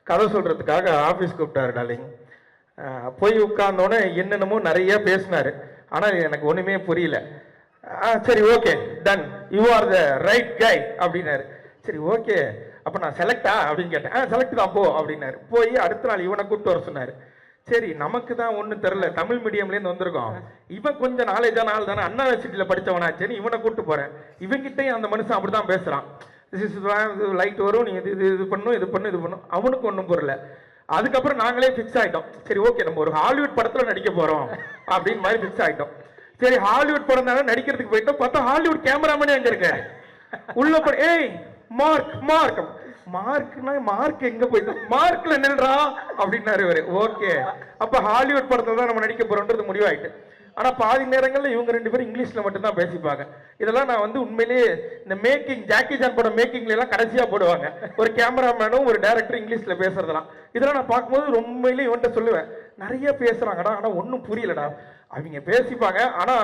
கதை சொல்கிறதுக்காக ஆஃபீஸ் கூப்பிட்டாரு டார்லிங். போய் உட்கார்ந்தோன்னே என்னென்னமோ நிறைய பேசினார். ஆனால் எனக்கு ஒன்றுமே புரியல. சரி okay done, you are the right guy அப்படின்னாரு. சரி ஓகே, அப்போ நான் செலக்டா அப்படின்னு கேட்டேன். செலக்ட் தான் போ அப்படின்னாரு. போய் அடுத்த நாள் இவனை கூப்பிட்டு வர சொன்னார். சரி நமக்கு தான் ஒன்றும் தெரில, தமிழ் மீடியம்லேருந்து வந்திருக்கோம், இவன் கொஞ்சம் நாலேஜான ஆள் தானே, அண்ணா யூனிவர்சிட்டியில் படித்தவனாச்சேன்னு இவனை கூப்பிட்டு போகிறேன். இவங்கிட்டையும் அந்த மனுஷன் அப்படி தான் பேசுகிறான். லைட் வரும், நீ இது பண்ணும், இது பண்ணும். அவனுக்கு ஒன்றும் புரியல. அதுக்கப்புறம் நாங்களே ஃபிக்ஸ் ஆகிட்டோம். சரி ஓகே, நம்ம ஒரு ஹாலிவுட் படத்தில் நடிக்க போகிறோம் அப்படின்னு மாதிரி ஃபிக்ஸ் ஆகிட்டோம். சரி ஹாலிவுட் படம் தானே நடிக்கிறதுக்கு போயிட்டோம். பார்த்தா ஹாலிவுட் கேமராமேனே அங்கே இருக்காரு. உள்ள போய் ஏய் மார்க் மார்க் மார்க்னா மார்க் எங்க போயிட்டு மார்க்ல நில்றா அப்படின்னாரு இவரு. ஓகே, அப்ப ஹாலிவுட் படத்துல தான் நம்ம நடிக்க போறோம்ன்றது முடிவாயிட்டு. ஆனா பாதி நேரங்கள்ல இவங்க ரெண்டு பேரும் இங்கிலீஷ்ல மட்டும் தான் பேசிப்பாங்க. இதெல்லாம் நான் வந்து உண்மையிலேயே இந்த மேக்கிங், ஜாக்கி ஜான் படம் மேக்கிங்ல எல்லாம் கடைசியா போடுவாங்க, ஒரு கேமராமேனும் ஒரு டைரக்டர் இங்கிலீஷ்ல பேசுறதெல்லாம். இதெல்லாம் நான் பார்க்கும்போது உண்மையிலேயே இவன்கிட்ட சொல்லுவேன், நிறைய பேசுறாங்கடா ஆனா ஒன்றும் புரியலடா. அவங்க பேசிப்பாங்க, ஆனா